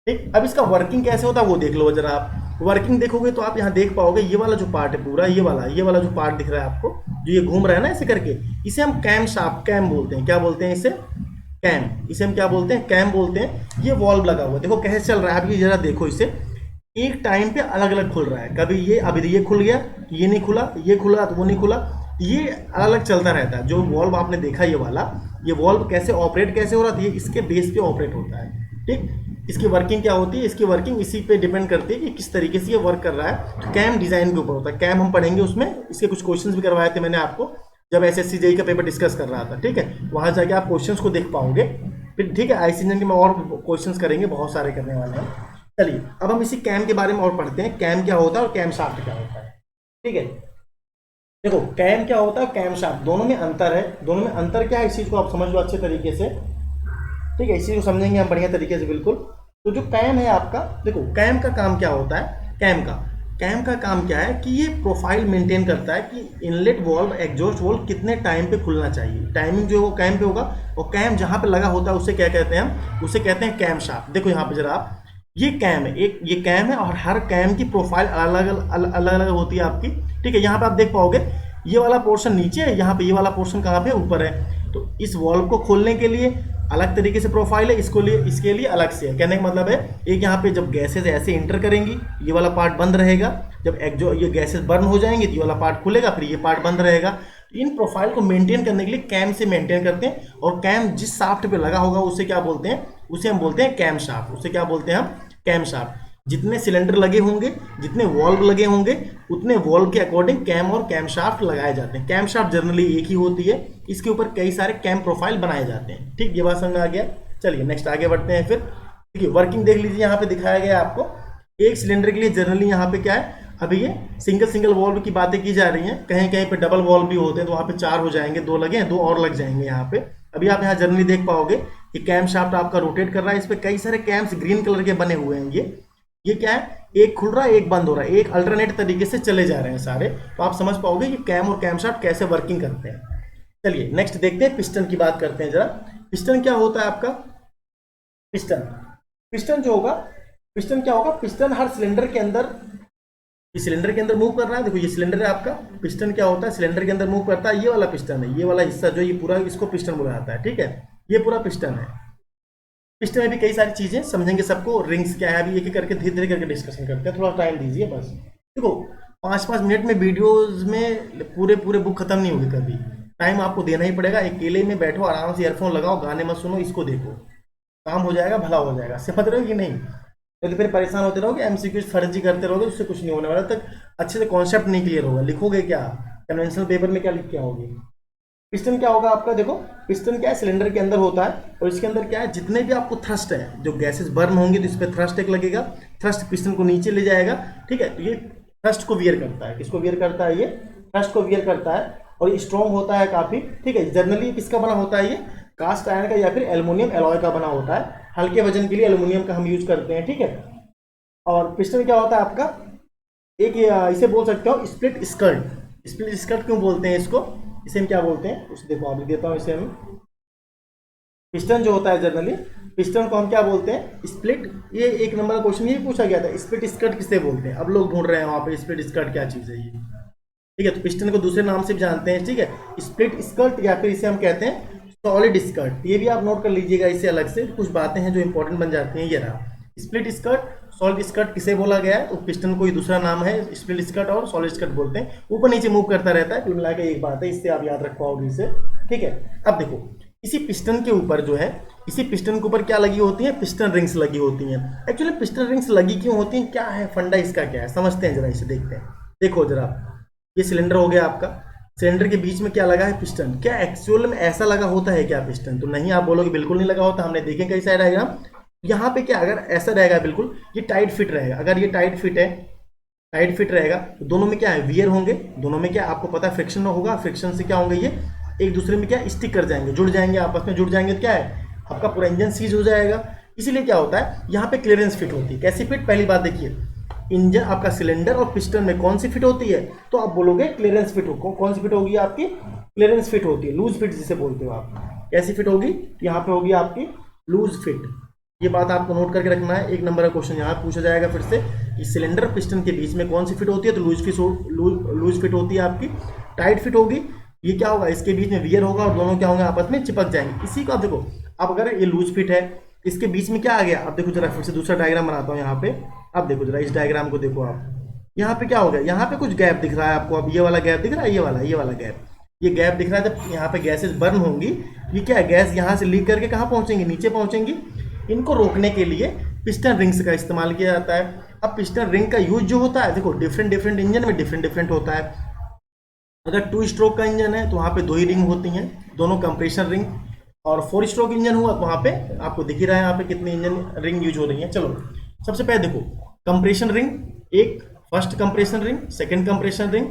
ठीक, अब इसका वर्किंग कैसे होता है वो देख लो जरा आप। वर्किंग देखोगे तो आप यहाँ देख पाओगे, ये वाला जो पार्ट है पूरा, ये वाला जो पार्ट दिख रहा है आपको, जो ये घूम रहा है ना ऐसे करके, इसे हम कैम शाफ्ट, कैम बोलते हैं। क्या बोलते हैं इसे, कैम, इसे हम क्या बोलते हैं, कैम बोलते हैं। ये वॉल्व लगा हुआ है, देखो कैसे चल रहा है, आप ये जरा देखो, इसे एक टाइम पे अलग अलग खुल रहा है, कभी ये, अभी ये खुल गया, ये नहीं खुला, ये खुला तो वो नहीं खुला, ये अलग अलग चलता रहता है। जो वॉल्व आपने देखा ये वाला, ये वॉल्व कैसे ऑपरेट कैसे हो रहा था, ये इसके बेस पे ऑपरेट होता है। ठीक, इसकी वर्किंग क्या होती है, इसकी वर्किंग इसी पे डिपेंड करती है कि किस तरीके से ये वर्क कर रहा है। तो कैम डिजाइन के ऊपर होता है, कैम हम पढ़ेंगे उसमें, इसके कुछ क्वेश्चंस भी करवाए थे मैंने आपको जब एसएससी जेईई का पेपर डिस्कस कर रहा था। ठीक है, वहां जाके आप क्वेश्चंस को देख पाओगे फिर। ठीक है, आईसी इंजन के में और क्वेश्चंस करेंगे, बहुत सारे करने वाले हैं। चलिए अब हम इसी कैम के बारे में और पढ़ते हैं, कैम क्या होता है और कैम शाफ्ट क्या होता है। ठीक है, देखो कैम क्या होता है, कैम शाफ्ट, दोनों में अंतर है। दोनों में अंतर क्या है, इस चीज को आप समझ लो अच्छे तरीके से। ठीक है, इसी को समझेंगे हम बढ़िया तरीके से बिल्कुल। तो जो कैम है आपका, देखो कैम का काम क्या होता है, कैम का काम क्या है कि ये प्रोफाइल मेंटेन करता है कि इनलेट वॉल्व एग्जॉस्ट वॉल्व कितने टाइम पे खुलना चाहिए, टाइमिंग जो कैम पे होगा। और कैम जहाँ पे लगा होता है उसे क्या कहते हैं हम, उसे कहते हैं कैम शाफ्ट। देखो यहाँ पे जरा आप, ये कैम है, एक ये कैम है और हर कैम की प्रोफाइल अलग अलग होती है आपकी। ठीक है, यहाँ पे आप देख पाओगे ये वाला पोर्शन नीचे है, यहाँ पे ये वाला पोर्शन कहाँ पे, ऊपर है। तो इस वॉल्व को खोलने के लिए अलग तरीके से प्रोफाइल है, इसके लिए अलग से है। कहने का मतलब है, एक यहाँ पे जब गैसेज ऐसे इंटर करेंगी ये वाला पार्ट बंद रहेगा, जब ये गैसेज बर्न हो जाएंगे तो ये वाला पार्ट खुलेगा, फिर ये पार्ट बंद रहेगा। इन प्रोफाइल को मेंटेन करने के लिए कैम से मेंटेन करते हैं, और कैम जिस शाफ्ट पे लगा होगा उसे क्या बोलते हैं, उसे हम बोलते हैं कैम शाफ्ट। उसे क्या बोलते हैं हम, कैम शाफ्ट। जितने सिलेंडर लगे होंगे, जितने वॉल्व लगे होंगे, उतने वॉल्व के अकॉर्डिंग कैम और कैम शाफ्ट लगाए जाते हैं। कैम शाफ्ट जनरली एक ही होती है, इसके ऊपर कई सारे कैम प्रोफाइल बनाए जाते हैं। ठीक, ये बात समझ में आ गया। चलिए नेक्स्ट आगे बढ़ते हैं। फिर देखिए वर्किंग देख लीजिए, यहाँ पे दिखाया गया है आपको। एक सिलेंडर के लिए जनरली यहाँ पे क्या है, अभी ये सिंगल वॉल्व की बातें की जा रही हैं, कहीं कहीं पे डबल वॉल्व भी होते हैं, तो वहाँ पे 4 हो जाएंगे, 2 लगे हैं, 2 और लग जाएंगे यहाँ पे। अभी आप यहाँ जनरली देख पाओगे कि कैम शाफ्ट आपका रोटेट कर रहा है, इस पे कई सारे कैम्स ग्रीन कलर के बने हुए हैं। ये क्या है, एक खुल रहा है, एक बंद हो रहा है, एक अल्टरनेट तरीके से चले जा रहे हैं सारे। तो आप समझ पाओगे कि कैम और कैम शाफ्ट कैसे वर्किंग करते हैं। चलिए नेक्स्ट देखते हैं, पिस्टन की बात करते हैं जरा। पिस्टन क्या होता है आपका, पिस्टन जो होगा, पिस्टन क्या होगा, पिस्टन हर सिलेंडर के अंदर, इस सिलेंडर के अंदर मूव कर रहा है। देखो ये सिलेंडर है आपका, पिस्टन क्या होता है, सिलेंडर के अंदर मूव करता है। ये वाला पिस्टन है, ये वाला हिस्सा जो ये पूरा, इसको पिस्टन बोला जाता है। ठीक है, ये पूरा पिस्टन है। पिस्टन में भी कई सारी चीजें समझेंगे सबको, रिंग्स क्या है, अभी एक एक करके धीरे धीरे करके डिस्कशन करते हैं, थोड़ा टाइम दीजिए बस। देखो 5-5 मिनट में वीडियोज में पूरे बुक खत्म नहीं होगी कभी, टाइम आपको देना ही पड़ेगा। अकेले में बैठो, आराम से ईयरफोन लगाओ, गाने मत सुनो, इसको देखो, काम हो जाएगा, भला हो जाएगा। समझ रहे हो कि नहीं? तो फिर परेशान होते रहोगे, एमसीक्यू फर्जी करते रहोगे, उससे कुछ नहीं होने वाला। तक अच्छे से कॉन्सेप्ट नहीं क्लियर होगा, लिखोगे क्या, कन्वेंशनल पेपर में क्या लिख के आओगे। पिस्टन क्या होगा आपका, देखो पिस्टन क्या है, सिलेंडर के अंदर होता है, और इसके अंदर क्या है, जितने भी आपको थ्रस्ट है, जो गैसेस बर्न होंगे तो इस पर थ्रस्ट एक लगेगा, थ्रस्ट पिस्टन को नीचे ले जाएगा। ठीक है, तो ये थ्रस्ट को वियर करता है, किसको वियर करता है, ये थ्रस्ट को वियर करता है, और ये स्ट्रॉन्ग होता है काफी। ठीक है, जनरली किसका बना होता है, ये कास्ट आयरन का या फिर एल्युमिनियम एलॉय का बना होता है। हल्के वजन के लिए एल्युमिनियम का हम यूज करते हैं। ठीक है, और पिस्टन क्या होता है आपका, एक इसे बोल सकते हो स्प्लिट स्कर्ट। स्प्लिट स्कर्ट क्यों बोलते हैं इसको, इसे हम क्या बोलते हैं, उसे देखो अभी देता हूँ इसे हम। पिस्टन जो होता है जनरली, पिस्टन को हम क्या बोलते हैं, स्प्लिट। ये 1 नंबर का क्वेश्चन ये पूछा गया था, स्प्लिट स्कर्ट किसे बोलते हैं। अब लोग ढूंढ रहे हैं वहां पे स्प्लिट स्कर्ट क्या चीज है ये। ठीक है, तो पिस्टन को दूसरे नाम से भी जानते हैं। ठीक है, स्प्लिट स्कर्ट या फिर इसे हम कहते हैं सॉलिड स्कर्ट। ये भी आप नोट कर लीजिएगा, इससे अलग से कुछ बातें हैं जो इंपॉर्टेंट बन जाती हैं। ये रहा स्प्लिट स्कर्ट, सॉलिड स्कर्ट किसे बोला गया है, तो पिस्टन को ही दूसरा नाम है, स्प्लिट स्कर्ट और सॉलिड स्कर्ट बोलते हैं। ऊपर नीचे मूव करता रहता है, कुल मिला के एक बात है, इससे आप याद रख पाओगे इसे। ठीक है, अब देखो इसी पिस्टन के ऊपर जो है, इसी पिस्टन के ऊपर क्या लगी होती है, पिस्टन रिंग्स लगी होती हैं। एक्चुअली पिस्टन रिंग्स लगी क्यों होती हैं, क्या है फंडा इसका, क्या है समझते हैं जरा, इसे देखते हैं। देखो जरा, ये सिलेंडर हो गया आपका, सिलेंडर के बीच में क्या लगा है, पिस्टन। क्या एक्चुअल में ऐसा लगा होता है क्या पिस्टन, तो नहीं, आप बोलोगे बिल्कुल नहीं लगा होता, हमने देखे कई सारे डायग्राम। यहाँ पे क्या, अगर ऐसा रहेगा बिल्कुल, ये टाइट फिट रहेगा। अगर ये टाइट फिट है, टाइट फिट रहेगा, तो दोनों में क्या है, वियर होंगे, दोनों में क्या आपको पता है फ्रिक्शन होगा, फ्रिक्शन से क्या होंगे, ये एक दूसरे में क्या स्टिक कर जाएंगे, जुड़ जाएंगे, आपस में जुड़ जाएंगे, तो क्या है आपका पूरा इंजन सीज हो जाएगा। इसीलिए क्या होता है, यहाँ पे क्लियरेंस फिट होती है। कैसी फिट, पहली बात देखिए, इंजन आपका सिलेंडर और पिस्टन में कौन सी फिट होती है, तो आप बोलोगे क्लियरेंस फिट हो। कौन सी फिट होगी आपकी, क्लियरेंस फिट होती है, लूज फिट जिसे बोलते हो आप। कैसी फिट होगी, यहाँ पे होगी आपकी लूज फिट। ये बात आपको नोट करके रखना है, 1 नंबर का क्वेश्चन यहाँ पूछा जाएगा फिर से, कि सिलेंडर पिस्टन के बीच में कौन सी फिट होती है, तो लूज फिट होती है आपकी। टाइट फिट होगी, ये क्या होगा, इसके बीच में वियर होगा और दोनों क्या होंगे, आपस में चिपक जाएंगे। इसी को आप देखो, अब अगर ये लूज फिट है, इसके बीच में क्या आ गया, अब देखो जरा फिर से दूसरा डायग्राम बनाता हूँ यहाँ पे। अब देखो जरा इस डायग्राम को देखो आप, यहाँ पे क्या हो गया, यहाँ पे कुछ गैप दिख रहा है आपको। अब ये वाला गैप दिख रहा है, ये वाला गैप, ये गैप दिख रहा है। जब यहाँ पे गैसेस बर्न होंगी, ये क्या है, गैस यहाँ से लीक करके कहाँ पहुंचेंगी, नीचे पहुंचेंगी। इनको रोकने के लिए पिस्टन रिंग्स का इस्तेमाल किया जाता है। अब पिस्टन रिंग का यूज जो होता है, देखो डिफरेंट इंजन में डिफरेंट होता है। अगर 2 स्ट्रोक का इंजन है तो वहाँ पे 2 ही रिंग होती हैं, दोनों कंप्रेशन रिंग। और 4 स्ट्रोक इंजन हुआ तो वहाँ पे आपको दिख ही रहा है यहाँ पे कितनी इंजन रिंग यूज हो रही है। चलो सबसे पहले देखो, कंप्रेशन रिंग एक, first compression ring, second compression ring,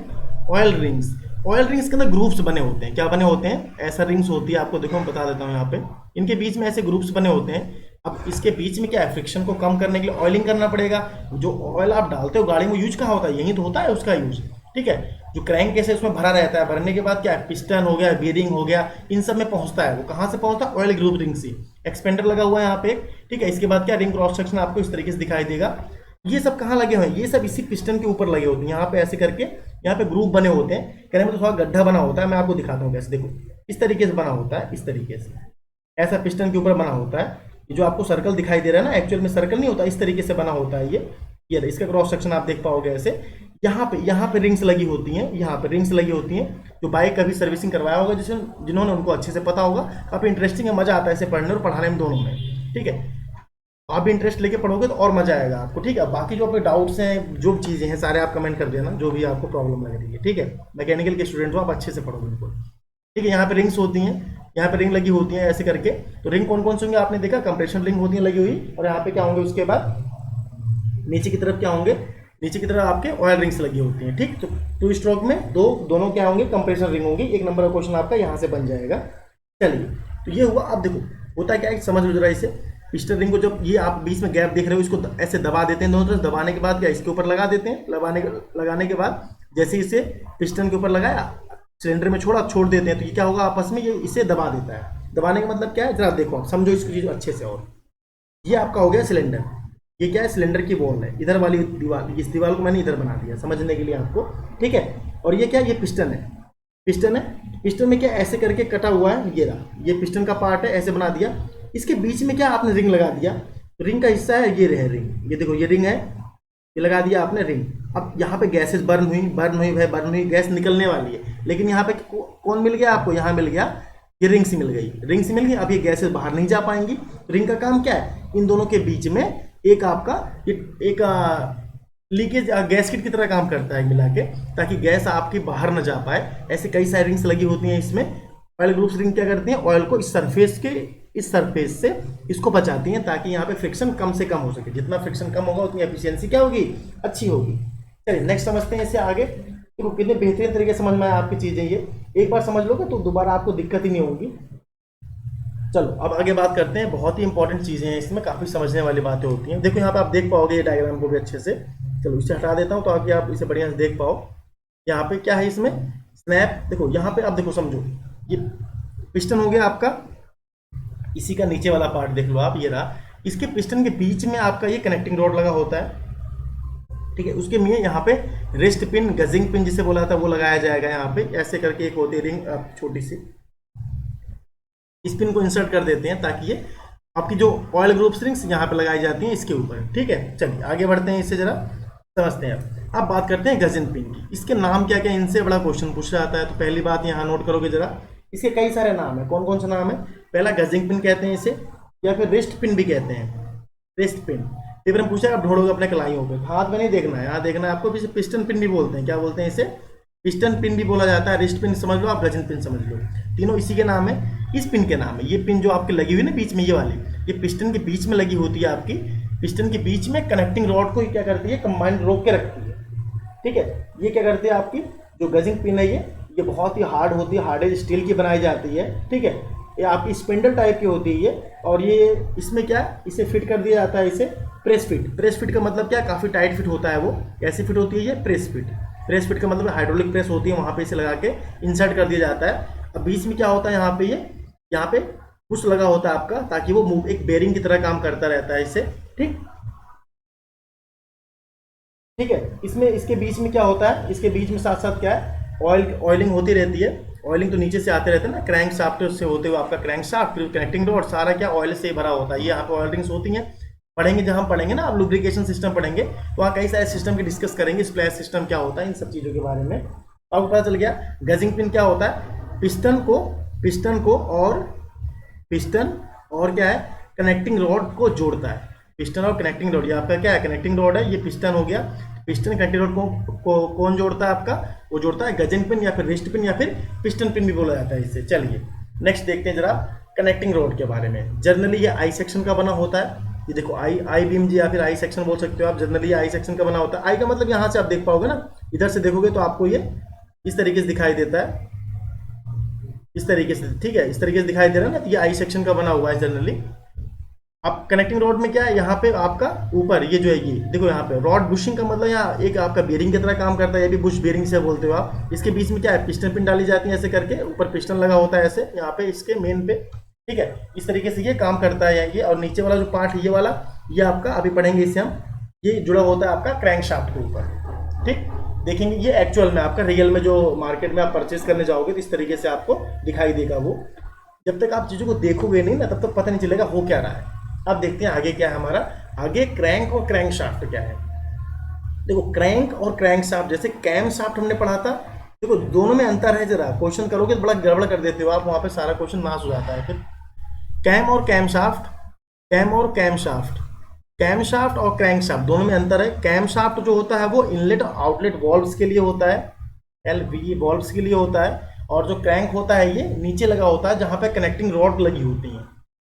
oil rings. Oil rings के अंदर ग्रुप्स बने होते हैं। क्या बने होते हैं, ऐसा रिंग्स होती है, आपको देखो मैं बता देता हूँ यहाँ पे, इनके बीच में ऐसे ग्रुप्स बने होते हैं। अब इसके बीच में क्या है, फ्रिक्शन को कम करने के लिए ऑयलिंग करना पड़ेगा। जो ऑयल आप डालते हो गाड़ी में, यूज कहाँ होता है, यही तो होता है उसका यूज। ठीक है, जो क्रैंक केस है उसमें भरा रहता है, भरने के बाद क्या है, पिस्टन हो गया, बीयरिंग हो गया, इन सब में पहुंचता है। वो कहाँ से पहुंचता है, ऑयल ग्रुप रिंग से। एक्सपेंडर लगा हुआ है यहाँ पे। ठीक है, इसके बाद क्या, रिंग क्रॉस सेक्शन आपको इस तरीके से दिखाई देगा। ये सब कहाँ लगे हुए हैं, ये सब इसी पिस्टन के ऊपर लगे होते हैं। यहाँ पे ऐसे करके यहाँ पे ग्रुप बने होते हैं, कहने में तो थोड़ा गड्ढा बना होता है, मैं आपको दिखाता हूँ कैसे। देखो इस तरीके से बना होता है, इस तरीके से ऐसा पिस्टन के ऊपर बना होता है। ये जो आपको सर्कल दिखाई दे रहा है ना, एक्चुअल में सर्कल नहीं होता, इस तरीके से बना होता है ये इसका क्रॉस सेक्शन आप देख पाओगे ऐसे। यहाँ पे रिंग्स लगी होती हैं, यहाँ पे रिंग्स लगी होती हैं। जो बाइक कभी सर्विसिंग करवाया होगा जिसे जिन्होंने, उनको अच्छे से पता होगा। काफ़ी इंटरेस्टिंग है, मज़ा आता है इसे पढ़ने और पढ़ाने में, दोनों में। ठीक है, आप भी इंटरेस्ट लेके पढ़ोगे तो और मजा आएगा आपको। ठीक है, बाकी जो आपके डाउट्स हैं, जो भी चीज़ें हैं, सारे आप कमेंट कर देना, जो भी आपको प्रॉब्लम लग रही है। ठीक है, मैकेनिकल के स्टूडेंट हो आप, अच्छे से पढ़ो बिल्कुल। ठीक है, यहाँ पे रिंग्स होती हैं, यहाँ पे रिंग लगी होती हैं ऐसे करके। तो रिंग कौन कौन से होंगे आपने देखा, कंप्रेशन रिंग होती है लगी हुई, और यहाँ पे क्या होंगे उसके बाद नीचे की तरफ क्या होंगे, नीचे की तरफ आपके ऑयल रिंग्स लगी होती हैं। ठीक, तो टू स्ट्रोक में दोनों क्या होंगे, कंप्रेसर रिंग होंगी। एक नंबर का क्वेश्चन आपका यहाँ से बन जाएगा। चलिए, तो ये हुआ। अब देखो होता क्या है, समझ लो जरा इसे। पिस्टन रिंग को जब ये आप बीच में गैप देख रहे हो, इसको ऐसे दबा देते हैं दोनों तरफ। दबाने के बाद क्या इसके ऊपर लगा देते हैं, लगाने के बाद जैसे इसे पिस्टन के ऊपर लगाया, सिलेंडर में छोड़ देते हैं, तो ये क्या होगा आपस में, ये इसे दबा देता है। दबाने का मतलब क्या है, जरा देखो समझो इसको चीज अच्छे से। और ये आपका हो गया सिलेंडर, ये क्या है, सिलेंडर की वॉल है, इधर वाली दीवार, इस दीवार को मैंने इधर बना दिया समझने के लिए आपको। ठीक है, और ये क्या है, ये पिस्टन है, पिस्टन में क्या ऐसे करके कटा हुआ है, ये रहा, ये पिस्टन का पार्ट है, ऐसे बना दिया। इसके बीच में क्या आपने रिंग लगा दिया, रिंग का हिस्सा है, ये रहे रिंग, ये देखो ये रिंग है, ये लगा दिया आपने रिंग। अब यहाँ पे गैसेस बर्न हुई, गैस निकलने वाली है, लेकिन यहाँ पे कौन मिल गया आपको, यहाँ मिल गया, ये रिंग्स मिल गई। अब ये गैसेस बाहर नहीं जा पाएंगी। रिंग का काम क्या है, इन दोनों के बीच में एक आपका एक लीकेज गैसकेट की तरह काम करता है मिला के, ताकि गैस आपकी बाहर न जा पाए। ऐसे कई सारी रिंग्स लगी होती हैं इसमें। ऑयल ग्रुप्स रिंग क्या करती हैं, ऑयल को इस सरफेस से इसको बचाती हैं, ताकि यहाँ पे फ्रिक्शन कम से कम हो सके। जितना फ्रिक्शन कम होगा उतनी एफिशिएंसी क्या होगी, अच्छी होगी। चलिए नेक्स्ट समझते हैं इससे आगे। देखो कितने बेहतरीन तरीके से समझ में आया आपकी चीजें, ये एक बार समझ लोगे तो दोबारा आपको दिक्कत ही नहीं होगी। चलो अब आगे बात करते हैं। बहुत ही इंपॉर्टेंट चीजें हैं इसमें, काफी समझने वाली बातें होती हैं। देखो यहाँ पे आप देख पाओगे ये डायग्राम को भी अच्छे से। चलो इसे हटा देता हूँ तो आगे आप इसे बढ़िया से देख पाओ। यहाँ पे क्या है, इसमें स्नैप, देखो यहाँ पे आप देखो समझो, ये पिस्टन हो गया आपका, इसी का नीचे वाला पार्ट देख लो आप, ये रहा। इसके पिस्टन के बीच में आपका ये कनेक्टिंग रॉड लगा होता है। ठीक है, उसके में यहाँ पे रेस्ट पिन, गजिंग पिन जिसे बोला था, वो लगाया जाएगा। यहाँ पे ऐसे करके एक होती है रिंग छोटी सी, इस पिन को इंसर्ट कर देते हैं, ताकि ये आपकी जो ऑयल ग्रुप रिंग्स यहाँ पे लगाई जाती हैं इसके ऊपर। ठीक है, चलिए आगे बढ़ते हैं, इससे जरा समझते हैं। अब बात करते हैं गजिंग पिन की। इसके नाम क्या क्या, इनसे बड़ा क्वेश्चन पूछा जाता है। तो पहली बात यहाँ नोट करोगे जरा, इसके कई सारे नाम है। कौन कौन सा नाम है, पहला गजिंग पिन कहते हैं इसे, या फिर रेस्ट पिन भी कहते हैं, रेस्ट पिन। फिर हम पूछा, आप ढोड़ोगे अपने कलाइयों पे, हाथ में नहीं देखना है, यहाँ देखना है आपको। इसे पिस्टन पिन भी बोलते हैं, क्या बोलते हैं इसे, पिस्टन पिन भी बोला जाता है, रिस्ट पिन समझ लो आप, गजिंग पिन समझ लो, तीनों इसी के नाम है। इस पिन के नाम है, ये पिन जो आपकी लगी हुई ना बीच में, ये वाली, ये पिस्टन के बीच में लगी होती है आपकी। पिस्टन के बीच में कनेक्टिंग रॉड को क्या करती है, कंबाइंड रोक के रखती है। ठीक है, ये क्या करती है आपकी जो गजिंग पिन है, ये बहुत ही हार्ड होती है, हार्डेज स्टील की बनाई जाती है। ठीक है, ये आपकी स्पिंडल टाइप की होती है ये, और ये इसमें क्या, इसे फिट कर दिया जाता है, इसे प्रेस फिट का मतलब क्या, काफ़ी टाइट फिट होता है वो, कैसी फिट होती है ये, प्रेस फिट का मतलब हाइड्रोलिक प्रेस होती है, वहाँ पे इसे लगा के इंसर्ट कर दिया जाता है। अब बीच में क्या होता है, यहाँ पे यहाँ पे पुश लगा होता है आपका, ताकि वो मूव एक बेरिंग की तरह काम करता रहता है इसे। ठीक है, इसमें इसके बीच में क्या होता है, इसके बीच में साथ साथ क्या है, ऑयलिंग होती रहती है। ऑयलिंग तो नीचे से आते रहते हैं ना, क्रैंक शाफ्ट से होते हुए आपका क्रैंक शाफ्ट, कनेक्टिंग रॉड, सारा क्या ऑयल से भरा होता है। ये यहाँ पे ऑयल रिंग्स होती हैं। पढ़ेंगे जब हम पढ़ेंगे ना, आप लुब्रिकेशन सिस्टम पढ़ेंगे, तो वहाँ कई सारे सिस्टम की डिस्कस करेंगे, स्प्लैश सिस्टम क्या होता है, इन सब चीज़ों के बारे में आपको पता चल गया। गजिंग पिन क्या होता है, पिस्टन और क्या है, कनेक्टिंग रॉड को जोड़ता है। पिस्टन और कनेक्टिंग रॉड, ये आपका क्या है, कनेक्टिंग रॉड है, ये पिस्टन हो गया। पिस्टन कनेक्टिंग रॉड को कौन जोड़ता है आपका, वो जोड़ता है गजिंग पिन, या फिर रिस्ट पिन, या फिर पिस्टन पिन भी बोला जाता है इसे। चलिए नेक्स्ट देखते हैं जरा कनेक्टिंग रॉड के बारे में। जनरली ये आई सेक्शन का बना होता है, ये देखो आई बीम जी, या फिर आई सेक्शन बोल सकते हो आप। जनरली आई सेक्शन का बना होता है। आई का मतलब यहाँ से आप देख पाओगे ना, इधर से देखोगे तो आपको ये इस तरीके से दिखाई देता है, इस तरीके से। ठीक है, इस तरीके से दिखाई दे रहा है ना, तो ये आई सेक्शन का बना हुआ है जनरली। अब कनेक्टिंग रॉड में क्या है, यहाँ पे आपका ऊपर ये जो है, ये देखो यहाँ पे रॉड बुशिंग का मतलब यहाँ एक आपका बेरिंग की तरह काम करता है, ये भी बुश बेरिंग से बोलते हो आप। इसके बीच में क्या है, पिस्टन पिन डाली जाती है ऐसे करके, ऊपर पिस्टन लगा होता है ऐसे यहाँ पे इसके मेन पे। ठीक है, इस तरीके से ये काम करता है ये। और नीचे वाला जो पार्ट है ये वाला, ये आपका अभी पढ़ेंगे इसे हम, ये जुड़ा होता है आपका क्रैंक शाफ्ट के ऊपर। ठीक, देखेंगे ये एक्चुअल में आपका रियल में जो मार्केट में आप परचेज करने जाओगे तो इस तरीके से आपको दिखाई देगा वो। जब तक आप चीज़ों को देखोगे नहीं ना, तब तक पता नहीं चलेगा हो क्या रहा है। अब देखते हैं आगे क्या है हमारा, आगे क्रैंक और क्रैंक शाफ्ट क्या है। देखो क्रैंक और क्रैंक शाफ्ट, जैसे कैम शाफ्ट हमने पढ़ा था, देखो दोनों में अंतर है। जरा क्वेश्चन करोगे तो बड़ा गड़बड़ कर देते हो आप, वहां पे सारा क्वेश्चन नाश हो जाता है फिर। कैम और कैम शाफ्ट, कैम और कैम शाफ्ट, कैम शाफ्ट और क्रैंक शाफ्ट दोनों में अंतर है। कैम शाफ्ट जो होता है वो इनलेट और आउटलेट वॉल्व्स के लिए होता है, एलवी वॉल्व्स के लिए होता है। और जो क्रैंक होता है ये नीचे लगा होता है जहां पे कनेक्टिंग रॉड लगी होती है।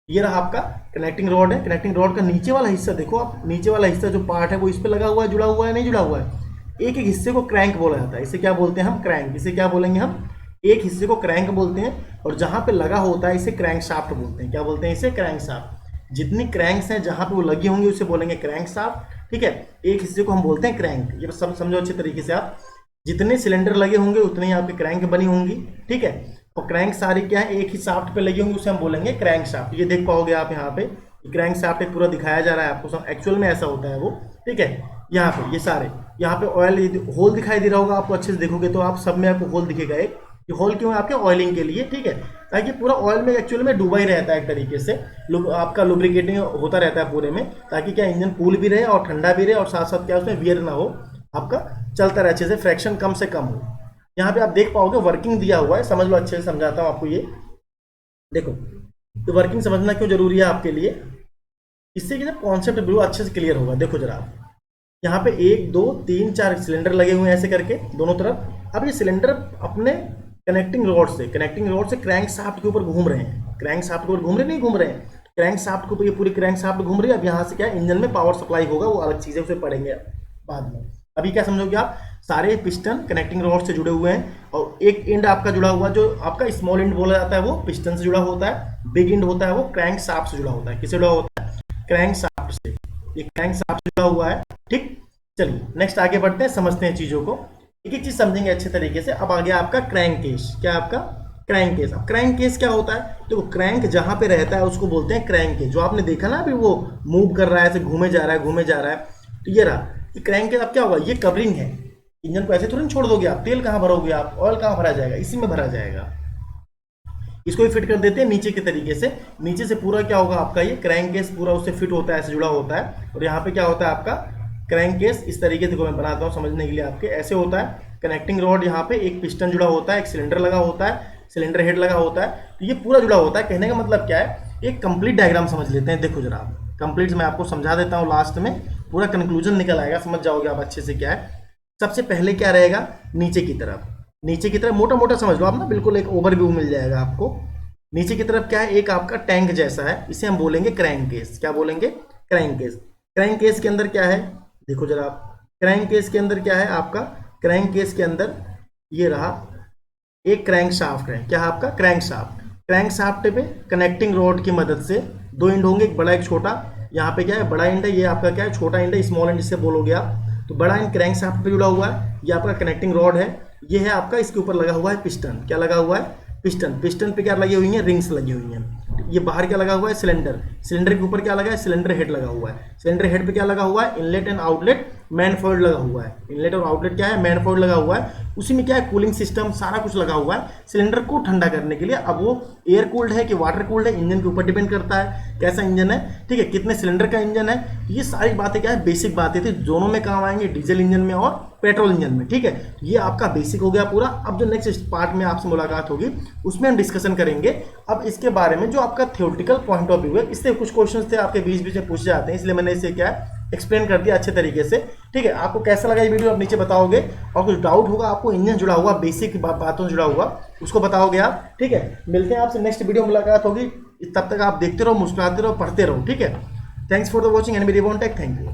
ये रहा आपका कनेक्टिंग रॉड है। कनेक्टिंग रॉड का नीचे वाला हिस्सा देखो आप, नीचे वाला हिस्सा जो पार्ट है वो इस पे लगा हुआ है, जुड़ा हुआ है, नहीं जुड़ा हुआ है। एक एक हिस्से को क्रैंक बोला जाता है। इसे क्या बोलते हैं हम? क्रैंक। इसे क्या बोलेंगे हम? एक हिस्से को क्रैंक बोलते हैं। और जहां पे लगा होता है इसे क्रैंक शाफ्ट बोलते हैं। क्या बोलते हैं इसे? Crank shaft. जितनी क्रैंक्स हैं जहां पे वो लगी होंगी उसे बोलेंगे क्रैंक शाफ्ट, ठीक है। एक हिस्से को हम बोलते हैं क्रैंक। ये सब समझो अच्छे तरीके से आप। जितने सिलेंडर लगे होंगे उतनी ही आपकी क्रैंक बनी होंगी, ठीक है। और क्रैंक सारी क्या है? एक ही शाफ्ट पे लगी होंगी, उसे हम बोलेंगे क्रैंक शाफ्ट। ये देख पाओगे आप यहाँ पे क्रैंक शाफ्ट एक पूरा दिखाया जा रहा है आपको, एक्चुअल में ऐसा होता है वो, ठीक है। यहाँ पे ये सारे, यहाँ पे ऑयल होल दिखाई दे रहा होगा आपको, अच्छे से देखोगे तो आप सब में आपको होल दिखेगा एक। ये होल क्यों है? आपके ऑयलिंग के लिए, ठीक है, ताकि पूरा ऑयल में एक्चुअल में डूबा ही रहता है एक तरीके से, आपका लुब्रिकेटिंग होता रहता है पूरे में, ताकि क्या इंजन कूल भी रहे और ठंडा भी रहे, और साथ साथ क्या उसमें वियर ना हो, आपका चलता रहे अच्छे से, फ्रैक्शन कम से कम हो। यहाँ पे आप देख पाओगे वर्किंग दिया हुआ है, समझ लो, अच्छे से समझाता हूँ आपको। ये देखो, तो वर्किंग समझना क्यों जरूरी है आपके लिए, इससे कि कॉन्सेप्ट बिल्कुल अच्छे से क्लियर होगा। देखो जरा आप, यहाँ पे 1 2 3 4 सिलेंडर लगे हुए हैं ऐसे करके दोनों तरफ। अब ये सिलेंडर अपने कनेक्टिंग रोड से क्रैंक शाफ्ट के ऊपर घूम रहे हैं। क्रैंक शाफ्ट के ऊपर घूम रहे नहीं घूम रहे हैं, क्रैंक शाफ्ट के ऊपर ये पूरी क्रैंक शाफ्ट घूम रही है। अब यहाँ से क्या इंजन में पावर सप्लाई होगा, वो अलग चीजें उसे पढ़ेंगे बाद में। अभी क्या समझोगे आप? सारे पिस्टन कनेक्टिंग रॉड से जुड़े हुए हैं, और एक एंड आपका जुड़ा हुआ, जो आपका स्मॉल एंड बोला जाता है, वो पिस्टन से जुड़ा होता है। बिग एंड होता है वो क्रैंक शाफ्ट से जुड़ा होता है। किससे जुड़ा होता है? क्रैंक शाफ्ट से। ये क्रैंक शाफ्ट से जुड़ा हुआ है, ठीक। चलिए नेक्स्ट आगे बढ़ते हैं, समझते हैं चीजों को, एक एक चीज समझेंगे अच्छे तरीके से। अब आ गया आपका क्रैंक केस। क्या आपका? Crank case. अब क्रैंक केस क्या होता है? तो क्रैंक जहां पे रहता है उसको बोलते हैं क्रैंक केस। जो आपने देखा ना अभी, वो मूव कर रहा है, ऐसे घूमे जा रहा है, घूमे जा रहा है, तो ये रहा ये क्रैंक केस। अब क्या होगा? ये कवरिंग है, इंजन को ऐसे थोड़ी छोड़ दोगे आप। तेल कहाँ भरोगे आप? ऑयल कहाँ भरा जाएगा? इसी में भरा जाएगा। इसको भी फिट कर देते हैं नीचे के तरीके से। नीचे से पूरा क्या होगा आपका? ये क्रैंक केस पूरा उससे फिट होता है, ऐसे जुड़ा होता है। और यहाँ पे क्या होता है आपका? क्रैंक केस इस तरीके से मैं बनाता हूँ समझने के लिए आपके। ऐसे होता है कनेक्टिंग रॉड, यहाँ पे एक पिस्टन जुड़ा होता है, एक सिलेंडर लगा होता है, सिलेंडर हेड लगा होता है, तो ये पूरा जुड़ा होता है। कहने का मतलब क्या है? एक कंप्लीट डायग्राम समझ लेते हैं। देखो जरा कंप्लीट मैं आपको समझा देता हूँ, लास्ट में पूरा कंक्लूजन निकल आएगा, समझ जाओगे आप अच्छे से क्या है। सबसे पहले क्या रहेगा? नीचे की तरफ, नीचे की तरफ मोटा मोटा समझ लो आप ना, बिल्कुल एक ओवरव्यू मिल जाएगा आपको। नीचे की तरफ क्या है? एक आपका टैंक जैसा है, इसे हम बोलेंगे क्रैंक केस। क्या बोलेंगे? Crank case. क्रैंक केस के अंदर क्या है? देखो जरा आप, क्रैंक केस के अंदर क्या है आपका? क्रैंक केस के अंदर ये रहा एक क्रैंक शाफ्ट है। क्या है आपका? Crank shaft. क्रैंक शाफ्ट पे कनेक्टिंग रॉड की मदद से 2 एंड होंगे, एक बड़ा एक छोटा। यहाँ पे क्या है? बड़ा एंड है, ये आपका क्या है? छोटा एंड है, स्मॉल एंड जिससे बोलोगे आप। तो बड़ा एंड क्रैंक शाफ्ट पे जुड़ा हुआ है, ये आपका कनेक्टिंग रॉड है। ये है आपका, इसके ऊपर लगा हुआ है पिस्टन। क्या लगा हुआ है? पिस्टन। पिस्टन पे क्या लगी हुई है? रिंग्स लगी हुई हैं। ये बाहर क्या लगा हुआ है? सिलेंडर। सिलेंडर के ऊपर क्या लगा है? सिलेंडर हेड लगा हुआ है। सिलेंडर हेड पे क्या लगा हुआ है? इनलेट एंड आउटलेट मैनफोल्ड लगा हुआ है। इनलेट और आउटलेट क्या है? मैनफोल्ड लगा हुआ है। उसी में क्या है? कूलिंग सिस्टम सारा कुछ लगा हुआ है सिलेंडर को ठंडा करने के लिए। अब वो एयर कूल्ड है कि वाटर कूल्ड है, इंजन के ऊपर डिपेंड करता है कैसा इंजन है, ठीक है, कितने सिलेंडर का इंजन है। ये सारी बातें क्या है? बेसिक बातें थी, दोनों में काम आएंगे, डीजल इंजन में और पेट्रोल इंजन में, ठीक है। ये आपका बेसिक हो गया पूरा। अब जो नेक्स्ट पार्ट में आपसे मुलाकात होगी उसमें हम डिस्कशन करेंगे अब इसके बारे में, जो आपका थ्योरेटिकल पॉइंट ऑफ व्यू है। इससे कुछ क्वेश्चंस थे आपके बीच बीच में पूछे जाते हैं, इसलिए मैंने इसे क्या एक्सप्लेन कर दिया अच्छे तरीके से, ठीक है। आपको कैसा लगा ये वीडियो आप नीचे बताओगे, और कुछ डाउट होगा आपको इंजन जुड़ा हुआ, बेसिक बातों से जुड़ा हुआ, उसको बताओगे आप, ठीक है। मिलते हैं आपसे नेक्स्ट वीडियो मुलाकात होगी। तब तक आप देखते रहो, मुस्कुराते रहो, पढ़ते रहो, ठीक है। Thanks for the watching NB ribbon tech. Thank you.